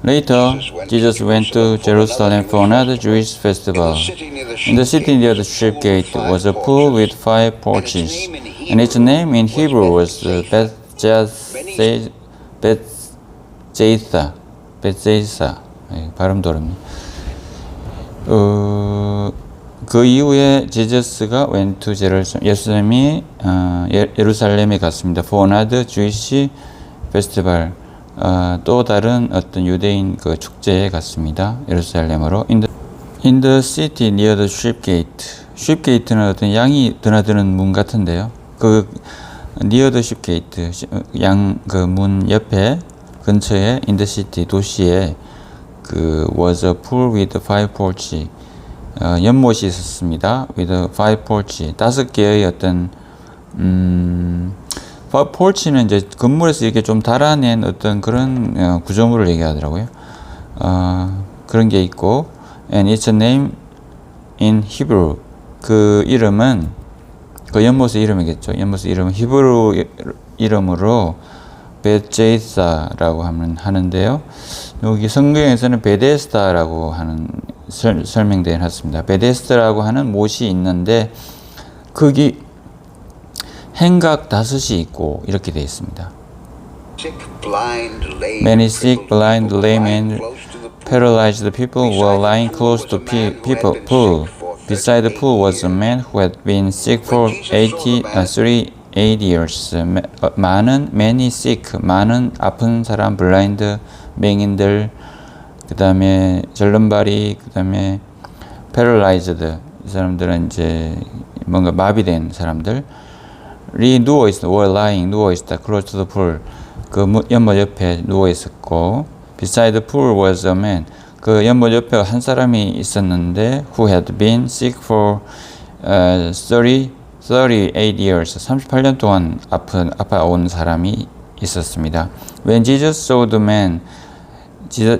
Later, Jesus went to Jerusalem for another Jewish festival. In the city near the sheep gate was a pool with 5 porches, and its name in Hebrew was Bethesda. 발음도 어렵네. 그 이후에 제저스가 went to Jerusalem. 예수님이 예루살렘에 갔습니다. For another Jewish festival. 또 다른 어떤 유대인 그 축제에 갔습니다. 예루살렘으로. In the city near the sheep gate. sheep gate는 어떤 양이 드나드는 문 같은데요. 그 near the sheep gate, 양 그 문 옆에 근처에 in the city 도시에 그 was a pool with 5 porches. 연못이 있었습니다. with 5 porches. 5개의 어떤 porch는 이제 건물에서 이렇게 좀 달아낸 어떤 그런 구조물을 얘기하더라고요. 그런 게 있고, and it's a name in Hebrew. 그 이름은 그 연못의 이름이겠죠. 연못의 이름은 히브리 이름으로 베제사라고 하는데요. 여기 성경에서는 베데스다라고 하는 설명되어 놨습니다. 베데스다라고 하는 못이 있는데 거기 행각 5이 있고 이렇게 되어 있습니다. Many sick, blind, lame, and paralyzed people were lying close to the pool. Beside the pool was a man who had been sick for 38 years. many sick, 많은 아픈 사람, blind, 맹인들, 그 다음에 절름발이, 그 다음에 paralyzed, 이 사람들은 이제 뭔가 마비된 사람들. 누워 있어, were lying, 누워 있다, close to the pool, 그 연못 옆에 누워 있었고, beside the pool was a man, 그 연못 옆에 한 사람이 있었는데, who had been sick for 38 years, 38년 동안 아파온 사람이 있었습니다. When Jesus saw the man,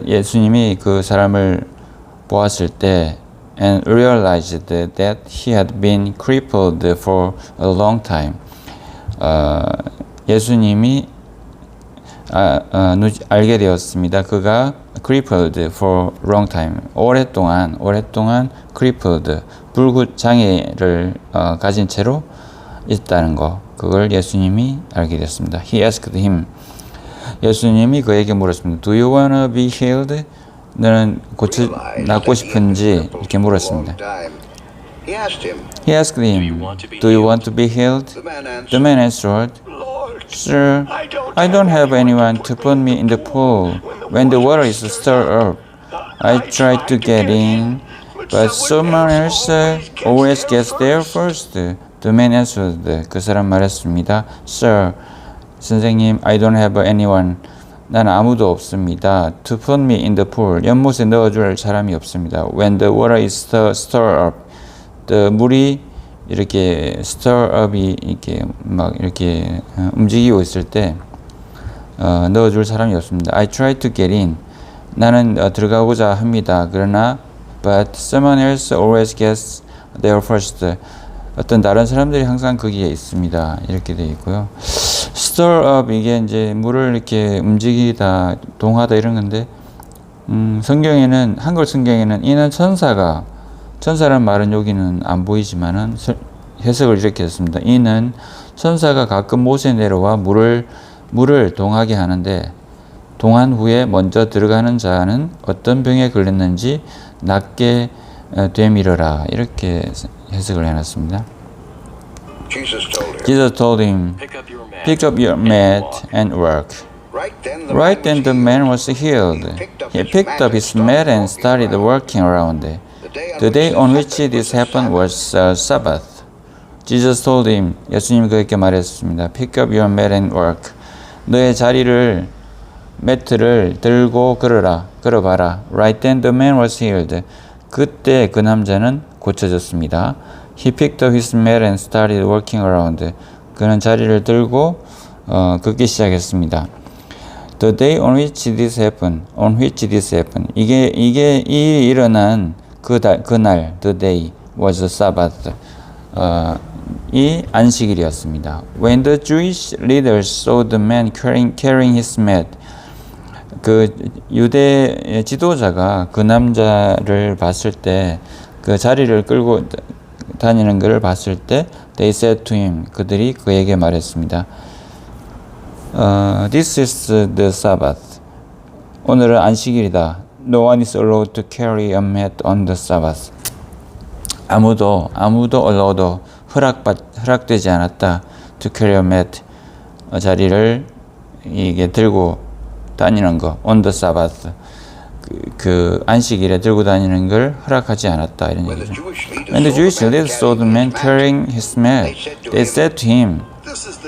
예수님이 그 사람을 보았을 때, and realized that he had been crippled for a long time. 예수님이 알게 되었습니다. 그가 crippled for long time, 오랫동안 crippled, 불구 장애를 가진 채로 있다는 거, 그걸 예수님이 알게 되었습니다. He asked him, 예수님이 그에게 물었습니다. Do you wanna be healed? 너는 낫고 싶은지? 이렇게 물었습니다. He asked him, Do you want to be healed? The man answered, Sir, I don't have anyone to put me in the pool when the water is stirred up. I tried to get in, but someone else always gets there first. The man answered, 그 사람 말했습니다. Sir, 선생님, I don't have anyone. 난 아무도 없습니다. To put me in the pool. 연못에 넣어줄 사람이 없습니다. When the water is stirred up. The 물이 이렇게 stir up이 이렇게 막 이렇게 움직이고 있을 때 넣어줄 사람이 없습니다. I tried to get in. 나는 들어가고자 합니다. 그러나 but someone else always gets there first. 어떤 다른 사람들이 항상 거기에 있습니다. 이렇게 되어 있고요. stir up, 이게 이제 물을 이렇게 움직이다, 동하다 이런 건데, 성경에는, 한글 성경에는 이는 천사란 말은 여기는 안 보이지만은 해석을 이렇게 했습니다. 이는 천사가 가끔 못에 내려와 물을 동하게 하는데, 동한 후에 먼저 들어가는 자는 어떤 병에 걸렸는지 낫게 되밀어라. 이렇게 해석을 해놨습니다. Jesus told him, pick up your mat and work. Right then the man was healed. He picked up his mat and started working around it. The day on which this happened was Sabbath. Jesus told him, 예수님이 그에게 말했습니다. Pick up your mat and work. 너의 매트를 들고 걸어봐라. Right then the man was healed. 그때 그 남자는 고쳐졌습니다. He picked up his mat and started working around. 그는 자리를 들고 걷기 시작했습니다. The day on which this happened. 이게 이 일어난 그날, the day was a Sabbath. 이 안식일이었습니다. When the Jewish leaders saw the man carrying his mat, 그 유대 지도자가 그 남자를 봤을 때 그 자리를 끌고 다니는 것을 봤을 때 they said to him 그들이 그에게 말했습니다. This is the Sabbath. 오늘은 안식일이다. No one is allowed to carry a mat on the Sabbath. 아무도 allowed 허락되지 않았다. To carry a mat 자리를 이게 들고 다니는 거 on the Sabbath 그 안식일에 들고 다니는 걸 허락하지 않았다 이런 얘기죠. When the Jewish leaders saw the man carrying his mat, they said to him,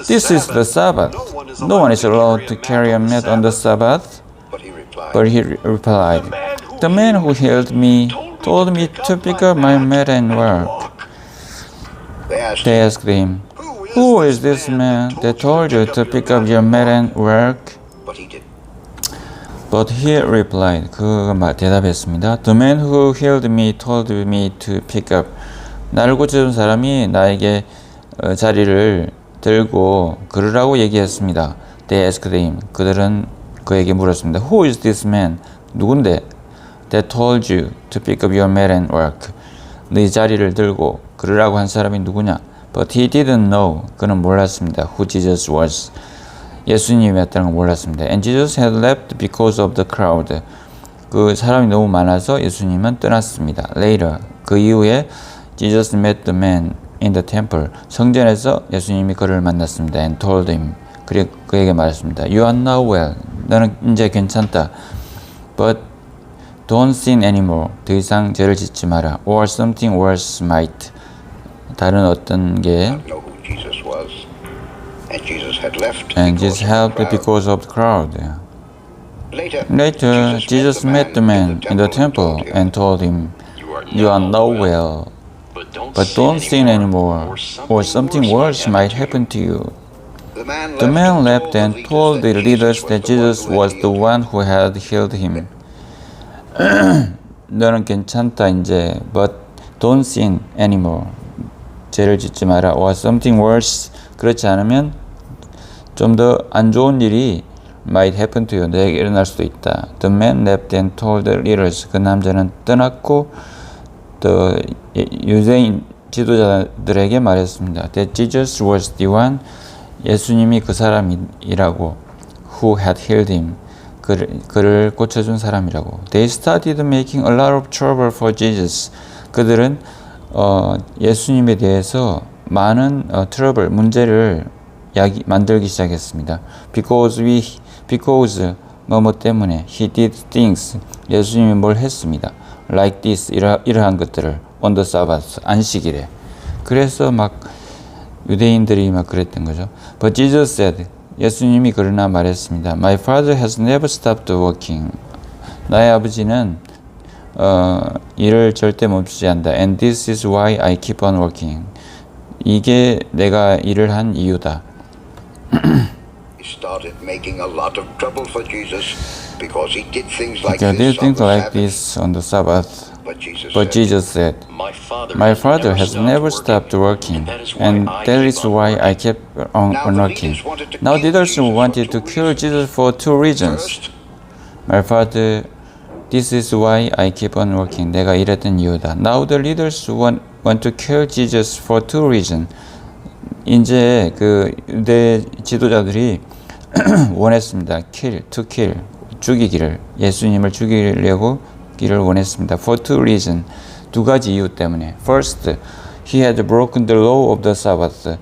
"This is the Sabbath. No one is allowed to carry a mat on the Sabbath." But he replied, "The man who healed me told me to pick up my mat and walk." They asked him, "Who is this man that told you to pick up your mat and walk?" But he replied, 그가 대답했습니다. The man who healed me told me to pick up. 나를 고쳐준 사람이 나에게 자리를 들고 걸으라고 얘기했습니다. They asked him. 그들은 그에게 물었습니다. Who is this man? 누군데? That told you to pick up your mat and walk. 네 자리를 들고 걸으라고 한 사람이 누구냐? But he didn't know. 그는 몰랐습니다. Who Jesus was. 예수님이었다는 걸 몰랐습니다. And Jesus had left because of the crowd. 그 사람이 너무 많아서 예수님은 떠났습니다. Later, 그 이후에 Jesus met the man in the temple. 성전에서 예수님이 그를 만났습니다. And told him. 그에게 말했습니다. You are now well. 너는 이제 괜찮다. But don't sin anymore. 더 이상 죄를 짓지 마라. Or something worse might. 다른 어떤 게 And Jesus helped because of the crowd. Later, Jesus met the man in the temple and told him, You are now well, but don't sin anymore, or something worse might happen to you. The man left and told the leaders that Jesus was the one who had healed him. 너는 괜찮다 이제, but don't sin anymore. 죄를 짓지 마라. Or something worse. 그렇지 않으면 좀 더 안 좋은 일이 might happen to you. 너에게 일어날 수도 있다. The man left and told the leaders. 그 남자는 떠났고 또 유대인 지도자들에게 말했습니다. That Jesus was the one. 예수님이 그 사람이라고. Who had healed him. 그를 고쳐준 사람이라고. They started making a lot of trouble for Jesus. 그들은 예수님에 대해서 많은 트러블, 문제를 만들기 시작했습니다. Because 뭐뭐 때문에 he did things. 예수님이 뭘 했습니다. Like this, 이러한 것들을 on the Sabbath, 안식일에. 그래서 막 유대인들이 막 그랬던 거죠. But Jesus said, 예수님이 그러나 말했습니다. My father has never stopped working. 나의 아버지는 일을 절대 멈추지 않는다. And this is why I keep on working. 이게 내가 일을 한 이유다. He started making a lot of trouble for Jesus because he did things like this on the Sabbath. But Jesus said, My father has never stopped working, and that is why I kept on working. Now the leaders wanted to kill Jesus for two reasons. My father, this is why I keep on working. 내가 일했던 이유다. Now the leaders want to kill Jesus for two reasons. 이제 그 유대 지도자들이 원했습니다. to kill, 죽이기를, 예수님을 죽이려고 기를 원했습니다. For two reasons, 두 가지 이유 때문에. First, he had broken the law of the Sabbath.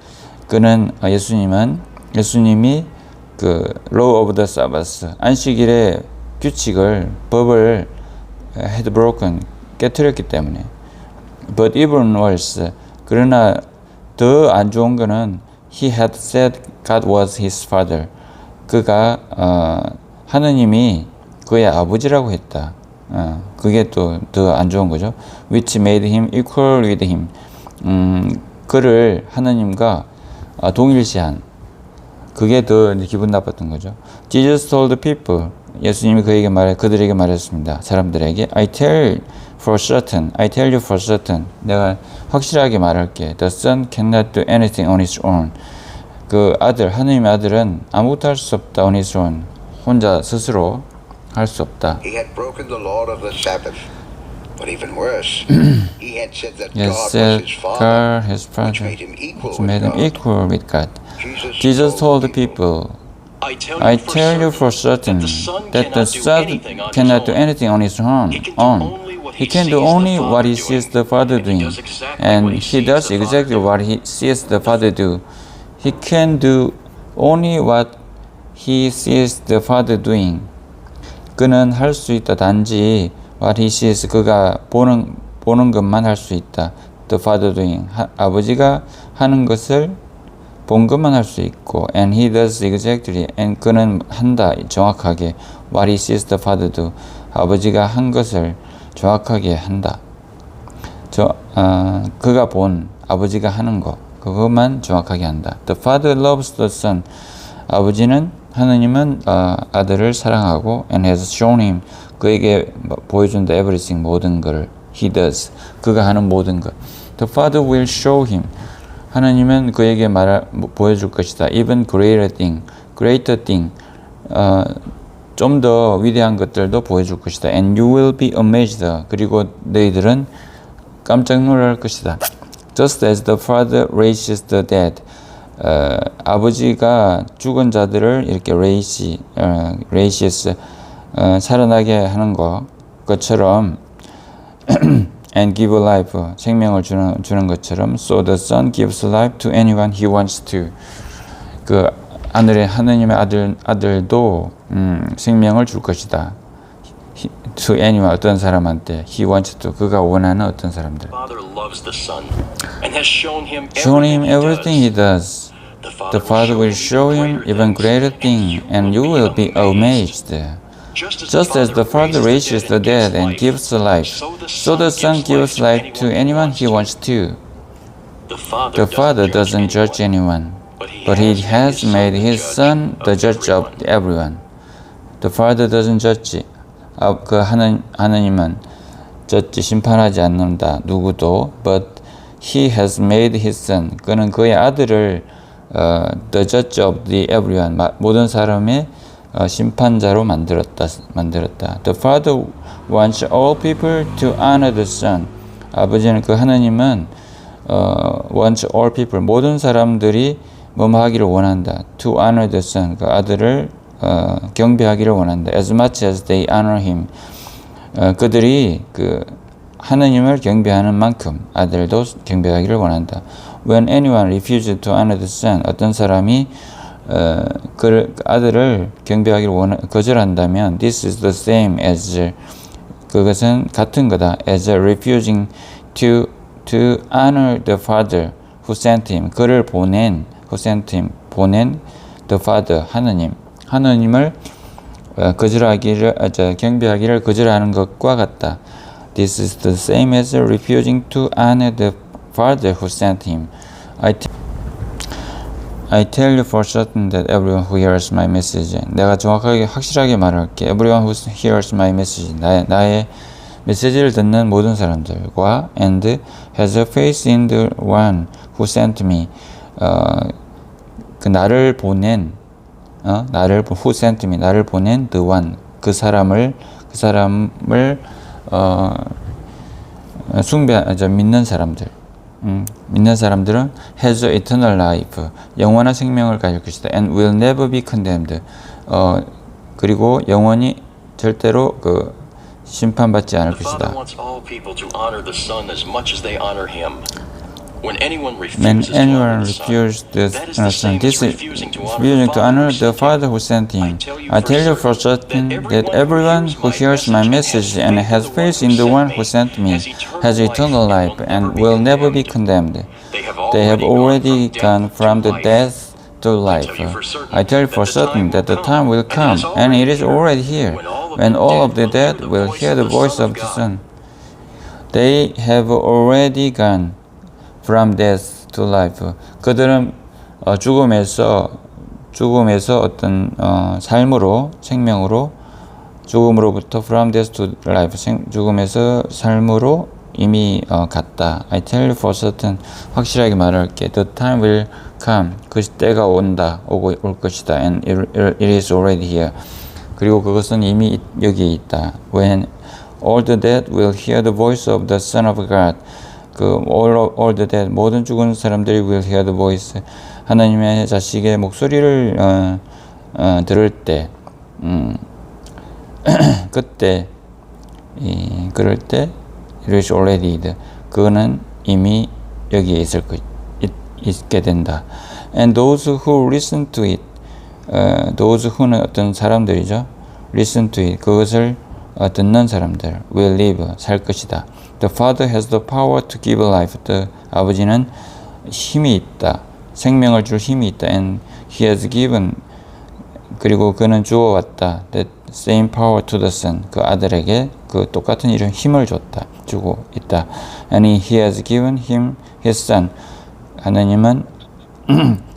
그는 예수님이 그 law of the Sabbath, 안식일의 규칙을, 법을 had broken, 깨뜨렸기 때문에. But even worse, 그러나 더 안 좋은 거는 he had said God was his father. 그가 하느님이 그의 아버지라고 했다. 그게 또 더 안 좋은 거죠. Which made him equal with him. 그를 하느님과 동일시한. 그게 더 기분 나빴던 거죠. Jesus told the people. 예수님이 그들에게 말했습니다. 사람들에게 I tell you for certain. 내가 확실하게 말할게. The son cannot do anything on his own. 그 아들, 하느님의 아들은 아무것도 할 수 없다. on his own. 혼자 스스로. 할 수 없다. He had broken the law of the Sabbath. But even worse, he had said that Yes, God was said his father, God, his which father, made him equal which with made him God. equal with God. Jesus told the people, I tell you for certain that the Son cannot do anything on his own. He can do only what he sees the Father doing, and he does exactly what he sees the Father do. He can do only what he sees the Father doing. 그는 할 수 있다. 단지 what he sees, 그가 보는 것만 할 수 있다. The Father doing. 아버지가 하는 것을 본 것만 할 수 있고, and he does exactly, and 그는 한다. 정확하게 what he sees the Father do. 아버지가 한 것을 정확하게 한다. 그가 본 아버지가 하는 것, 그것만 정확하게 한다. The Father loves the Son. 하느님은 아들을 사랑하고, and has shown him, 그에게 보여준다. everything, 모든 것을. He does, 그가 하는 모든 것. The Father will show him. 하나님은 그에게 보여줄 것이다. Even greater thing, 좀 더 위대한 것들도 보여줄 것이다. And you will be amazed. 그리고 너희들은 깜짝 놀랄 것이다. Just as the Father raises the dead. 아버지가 죽은 자들을 이렇게 raises, 살아나게 하는 것처럼 and give life, 생명을 주는 것처럼 so the Son gives life to anyone he wants to. 그 하느님의 아들도 생명을 줄 것이다. To anyone, 어떤 사람한테 he wants to, 그가 원하는 어떤 사람들. Shown him everything he does. The Father will show him even greater thing, and you will be amazed. Just as the Father raises the dead and gives life, so the Son gives life to anyone he wants to. The Father doesn't judge anyone, but he has made his Son the judge of everyone. The Father doesn't judge. 하나님은 심판하지 않는다. 누구도. But he has made his Son. 그는 그의 아들을 the judge of the everyone. 모든 사람의 심판자로 만들었다. The Father wants all people to honor the Son. 아버지는 하나님은 wants all people, 모든 사람들이 하기를 원한다. To honor the Son, 그 아들을 경배하기를 원한다. As much as they honor him. 그들이 하나님을 경배하는 만큼 아들도 경배하기를 원한다. When anyone refuses to honor the Son, 어떤 사람이 아들을 경배하기를 거절한다면 this is the same as, 그것은 같은 거다. as refusing to honor the Father who sent him. 그를 보낸 the Father, 하나님을 경배하기를 거절하는 것과 같다. This is the same as refusing to honor the Father who sent him. I tell you for certain that everyone who hears my message, 내가 정확하게 확실하게 말할게. Everyone who hears my message, 나의 메시지를 듣는 모든 사람들과 and has a faith in the one who sent me, 나를 보낸 who sent me, 나를 보낸 the one, 그 사람을 믿는 사람들. 믿는 사람들은 has eternal life, 영원한 생명을 가질 것이다. And will never be condemned. 그리고 영원히 절대로 심판받지 않을 것이다. When anyone refuses the Son, this is refusing to honor the Father who sent him. I tell you for certain that everyone who hears my message and has faith in the one who sent me has eternal life and will never be condemned. They have already gone from the death to life. I tell you for certain that the time will come, and it is already here, when all of the dead will hear the voice of the Son. They have already gone from death to life. 그들은 죽음에서 어떤 삶으로, 생명으로, 죽음으로부터 from death to life, 죽음에서 삶으로 이미 갔다. I tell you for certain, 확실하게 말할게. The time will come, 그 때가 올 것이다. And it is already here. 그리고 그것은 이미 여기에 있다. When all the dead will hear the voice of the Son of God. 그 all the dead 모든 죽은 사람들이 will hear the voice 하나님의 자식의 목소리를 들을 때 그때 그럴 때 it is already 그거는 이미 여기에 있게 된다. And those who listen to it, those who는 어떤 사람들이죠. Listen to it, 그것을 듣는 사람들 will live, 살 것이다. The Father has the power to give life. 아버지는 힘이 있다. 생명을 줄 힘이 있다. And He has given, 그리고 그는 주어왔다. That same power to the Son. 그 아들에게 그 똑같은 이런 힘을 주고 있다. And He has given him His Son. 하나님은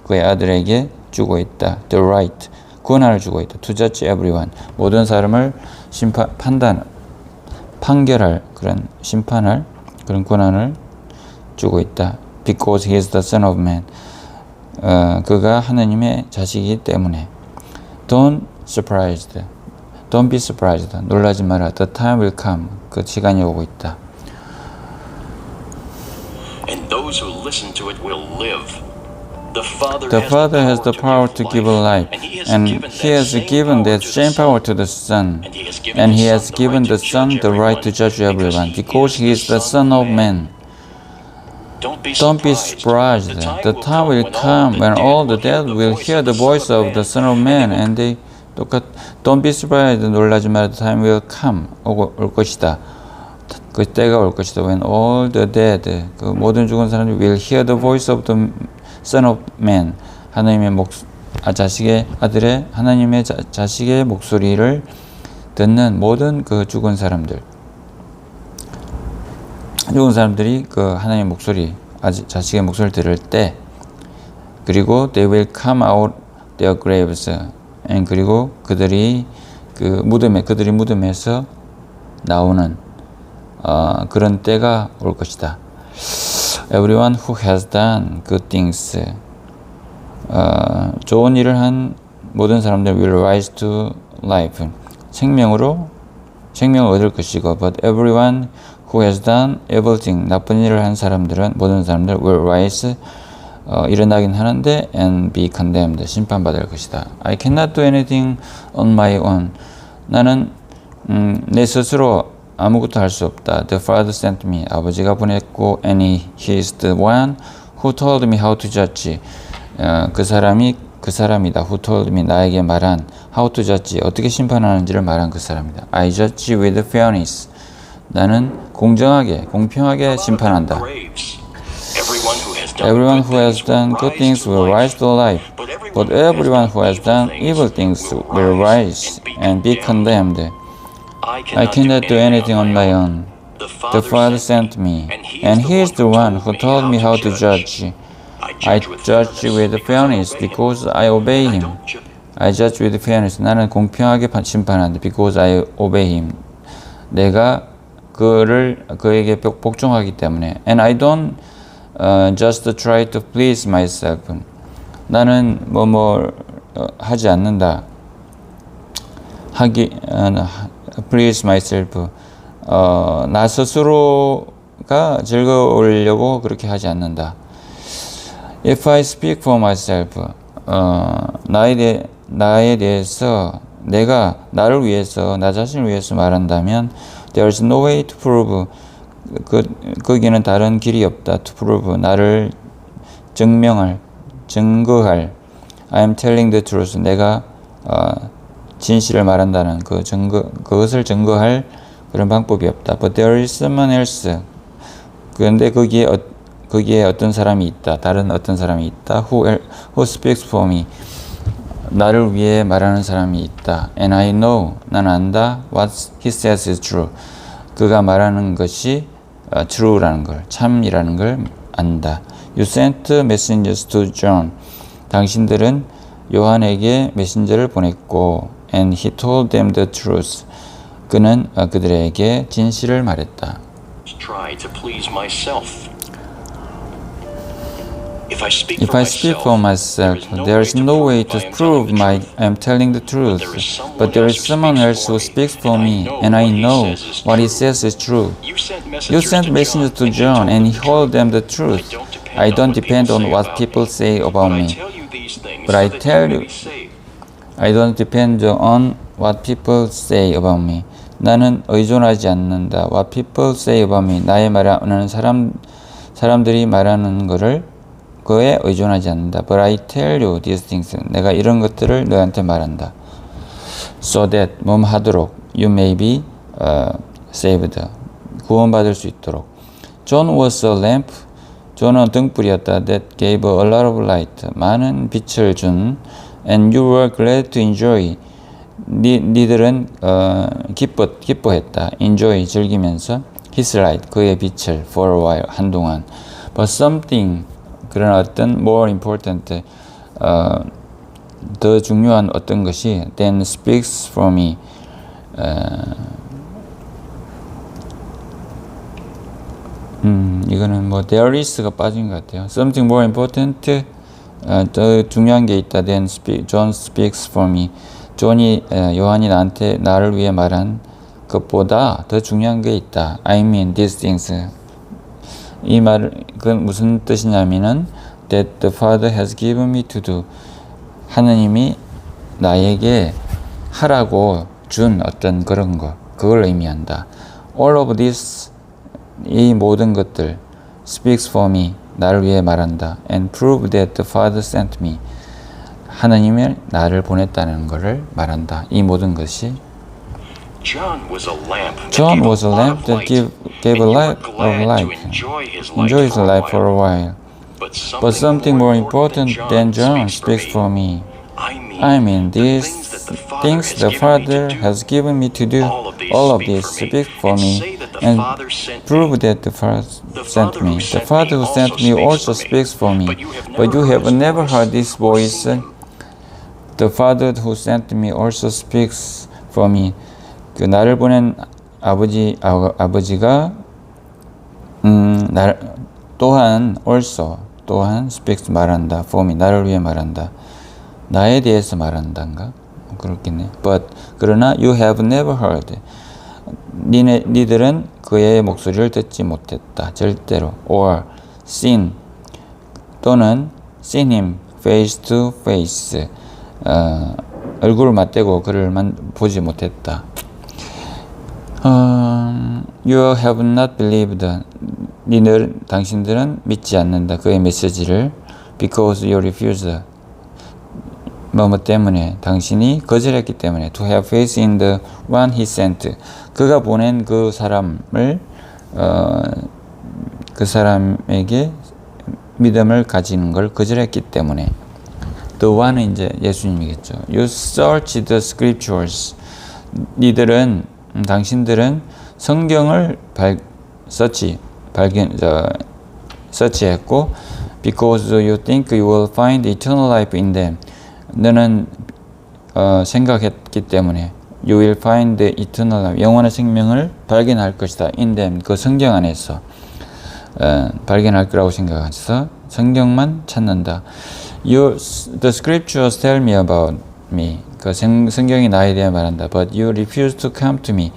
그의 아들에게 주고 있다. The right, 권한을 주고 있다. To judge everyone. 모든 사람을 판결할 그런 심판할 그런 권한을 주고 있다. Because He is the Son of Man. 그가 하나님의 자식이기 때문에. Don't be surprised. 놀라지 마라. The time will come. 그 시간이 오고 있다. And those who listen to it will live. The Father has the power to give life, and He has given that same power to the Son, and He has given the Son the right to judge everyone, because He is the Son of Man. Don't be surprised. The time will come when all the dead will hear the voice of the Son of Man, and they Don't be surprised. 놀라지 마라. The time will come. 올 것이다. 그 때가 올 것이다. When all the dead, 그 모든 죽은 사람들이 will hear the voice of the Son of Man. 하나님의 자식의 아들의 하나님의 자식의 목소리를 듣는 모든 그 죽은 사람들이 그 하나님의 목소리, 자식의 목소리를 들을 때, 그리고 they will come out their graves. 그리고 그들이 무덤에서 나오는 그런 때가 올 것이다. Everyone who has done good things, 좋은 일을 한 모든 사람들 will rise to life, 생명을 얻을 것이고, but everyone who has done evil thing, 나쁜 일을 한 사람들은 모든 사람들 will rise, 일어나긴 하는데 and be condemned, 심판받을 것이다. I cannot do anything on my own. 나는 내 스스로 아무것도 할 수 없다. The Father sent me. 아버지가 보냈고, and He is the one who told me how to judge. 그 사람이다. Who told me, 나에게 말한 how to judge, 어떻게 심판하는지를 말한 그 사람이다. I judge with fairness. 나는 공평하게 심판한다. Everyone who has done good things will rise to life, but everyone who has done evil things will rise and be condemned. I cannot do anything on my own. The Father sent me, and He is the one who told me how to judge. I judge with fairness because I obey Him. I judge with fairness. 나는 공평하게 심판한다. Because I obey Him. 내가 그에게 복종하기 때문에. And I don't just try to please myself. 나는 하지 않는다. please myself. 나 스스로가 즐거우려고 그렇게 하지 않는다. If I speak for myself, 나에 대해서 내가 나를 위해서, 나 자신을 위해서 말한다면, there's no way to prove, 거기에는 다른 길이 없다. to prove, 나를 증거할. I am telling the truth. 내가 진실을 말한다는 그것을 증거할 그런 방법이 없다. But there is someone else. 그런데 거기에 어떤 사람이 있다. 다른 어떤 사람이 있다. Who speaks for me. 나를 위해 말하는 사람이 있다. And I know. 나는 안다. What he says is true. 그가 말하는 것이 true라는 걸, 참이라는 걸 안다. You sent messengers to John. 당신들은 요한에게 메신저를 보냈고, and he told them the truth. 그는 그들에게 진실을 말했다. Try to please myself. If If I speak for myself, there is no way to prove I am telling the truth. But there is someone else who speaks for me, and I know what he says is true. You sent messengers to John, and he told them the truth. I don't depend on what people say about me. But I tell you, I don't depend on what people say about me. 나는 의존하지 않는다. What people say about me. 나의 말하는 사람들이 말하는 그에 의존하지 않는다. But I tell you these things. 내가 이런 것들을 너한테 말한다. So that 하도록 you may be saved. 구원받을 수 있도록. John was a lamp. 존은 등불이었다. That gave a lot of light. 많은 빛을 준. And you were glad to enjoy. 니들은 기뻐했다. Enjoy 즐기면서 his light 그의 빛을 for a while 한동안. But something 그런 어떤 more important 더 중요한 어떤 것이 then speaks for me. 이거는 뭐 there is가 빠진 것 같아요. Something more important 더 중요한 게 있다. Then John speaks for me. 요한이 나를 위해 말한 것보다 더 중요한 게 있다. I mean these things. 이 그건 무슨 뜻이냐면은 that the Father has given me to do. 하느님이 나에게 하라고 준 어떤 그런 거. 그걸 의미한다. All of this, 이 모든 것들 speaks for me. 나를 위해 말한다. And prove that the Father sent me. 하나님이 나를 보냈다는 것을 말한다. 이 모든 것이 John was a lamp that gave a light of light. Enjoy his life for a while. But something more important than John speaks for me. I mean, these things the Father has given me to do. All of this speaks for me and prove that the Father sent me. The Father who sent me also speaks for me. But you have never heard this voice. The Father who sent me also speaks for me. 그 나를 보낸 아버지가 또한 speaks 말한다. for me 나를 위해 말한다. 나에 대해서 말한다인가? 그렇겠네. But 그러나 you have never heard. 니들은 그의 목소리를 듣지 못했다. 절대로. Or seen 또는 seen him face to face. 얼굴을 맞대고 그를 보지 못했다. You have not believed. 당신들은 믿지 않는다. 그의 메시지를. Because you refused. 뭐뭐 때문에 당신이 거절했기 때문에 to have faith in the one he sent. 그가 보낸 그 사람을 그 사람에게 믿음을 가지는 걸 거절했기 때문에. The one은 이제 예수님이겠죠. You search the scriptures. 당신들은 성경을 서치했고 because you think you will find eternal life in them. 너는 생각했기 때문에 you will find the eternal life. 영원한 생명을 발견할 것이다. in them. 그 성경 안에서 발견할 거라고 생각해서 성경만 찾는다. The scriptures tell me about me. 그 성경이 나에 대해 말한다. But you refuse to come to me.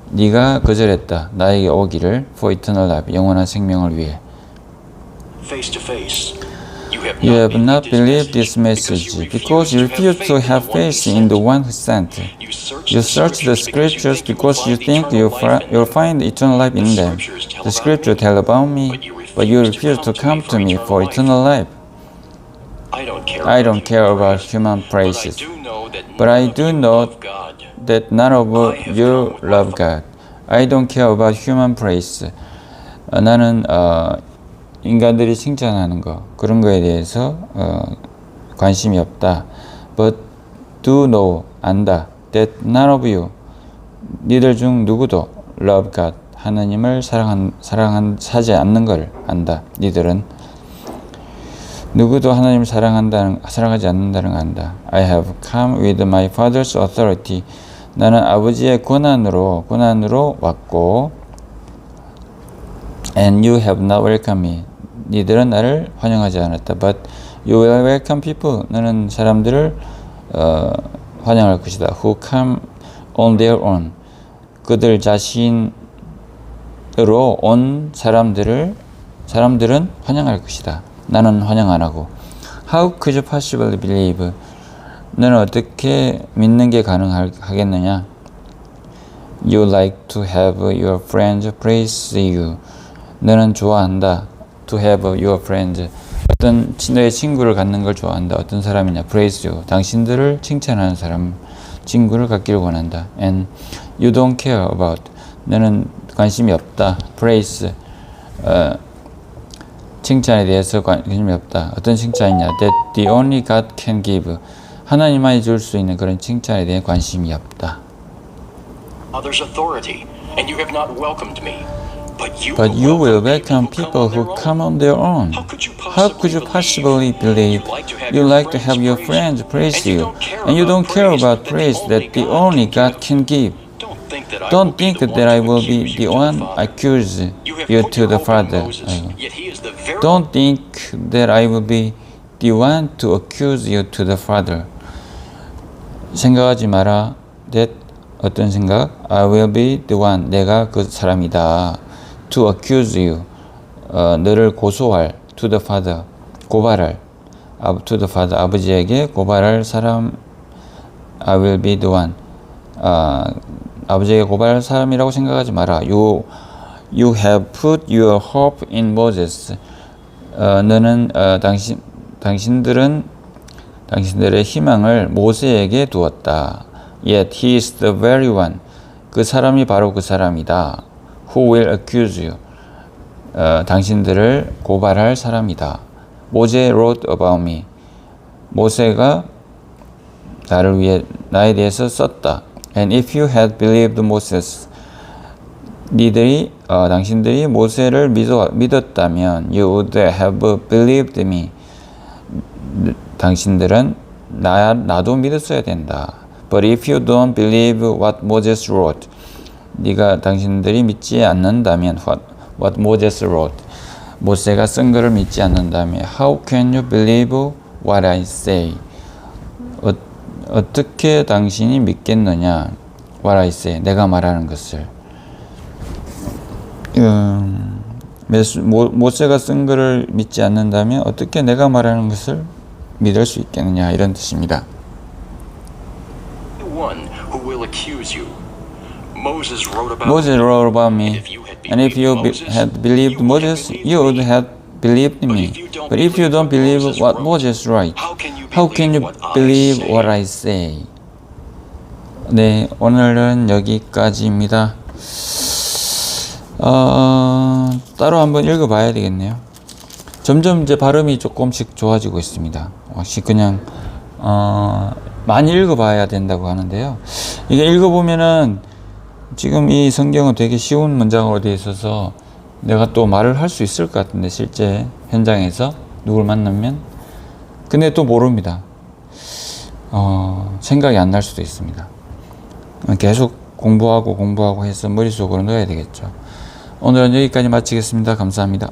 네가 거절했다. 나에게 오기를 for eternal life. 영원한 생명을 위해. Face to face. You have not believed this message because you refuse to have faith in the one who sent. You search the scriptures because you think you'll find eternal life in them. The scriptures tell about me, but you refuse to come to me for eternal life. I don't care about human praises, but I do know that none of you love God. I don't care about human praise. 나는 인간들이 칭찬하는 거 그런 거에 대해서 관심이 없다. But do know 안다. That none of you 니들 중 누구도 love God 하나님을 사랑하지 않는 걸 안다. 니들은 누구도 하나님을 사랑하지 않는다는 걸 안다. I have come with my father's authority. 나는 아버지의 권한으로 왔고, and you have not welcomed me. 니들은 나를 환영하지 않았다. But you will welcome people. 너는 사람들을 환영할 것이다. Who come on their own. 그들 자신으로 온 사람들은 환영할 것이다. 나는 환영 안 하고. How could you possibly believe? 너는 어떻게 믿는 게 가능하겠느냐? You like to have your friends praise you. 너는 좋아한다. To have your friends. 어떤 너의 친구를 갖는 걸 좋아한다. 어떤 사람이냐? Praise you. 당신들을 칭찬하는 사람, 친구를 갖기를 원한다. And you don't care about. 너는 관심이 없다. Praise. 칭찬에 대해서 관심이 없다. 어떤 칭찬이냐? That the only God can give. 하나님만이 줄 수 있는 그런 칭찬에 대해 관심이 없다. Father's authority, and you have not welcomed me. But you will welcome people who come on their own. How could you possibly believe? You like to have your friends praise you, and you don't care about praise that the only God can give. Don't think that I will be the one accuse you to the Father. Don't think that I will be the one to accuse you to the Father. 생각하지 마라. That 어떤 생각? I will be the one. 내가 그 사람이다. To accuse you. 너를 고소할. To the Father. 고발할. To the Father. 아버지에게 고발할 사람. I will be the one. 아버지에게 고발할 사람이라고 생각하지 마라. You have put your hope in Moses. 너는 당신들의 희망을 모세에게 두었다. Yet he is the very one. 그 사람이 바로 그 사람이다. Who will accuse you. 당신들을 고발할 사람이다. 모세 wrote about me. 모세가 나에 대해서 썼다. And if you had believed Moses, 당신들이 모세를 믿었다면, you would have believed me. 당신들은 나도 믿었어야 된다. But if you don't believe what Moses wrote, 당신들이 믿지 않는다면, what Moses wrote, 모세가 쓴 것을 믿지 않는다면, how can you believe what I say? 어떻게 당신이 믿겠느냐? What I say, 내가 말하는 것을. 모세가 쓴 것을 믿지 않는다면 어떻게 내가 말하는 것을 믿을 수 있겠느냐, 이런 뜻입니다. Moses wrote about me, and if you had believed Moses, you would have believed me. But if you don't believe what Moses writes, how can you believe what I say? 네, 오늘은 여기까지입니다. 따로 한번 읽어봐야 되겠네요. 점점 이제 발음이 조금씩 좋아지고 있습니다. 혹시 그냥 많이 읽어봐야 된다고 하는데요. 이게 읽어보면은 지금 이 성경은 되게 쉬운 문장으로 되어 있어서 내가 또 말을 할 수 있을 것 같은데, 실제 현장에서 누굴 만나면. 근데 또 모릅니다. 생각이 안 날 수도 있습니다. 계속 공부하고 해서 머릿속으로 넣어야 되겠죠. 오늘은 여기까지 마치겠습니다. 감사합니다.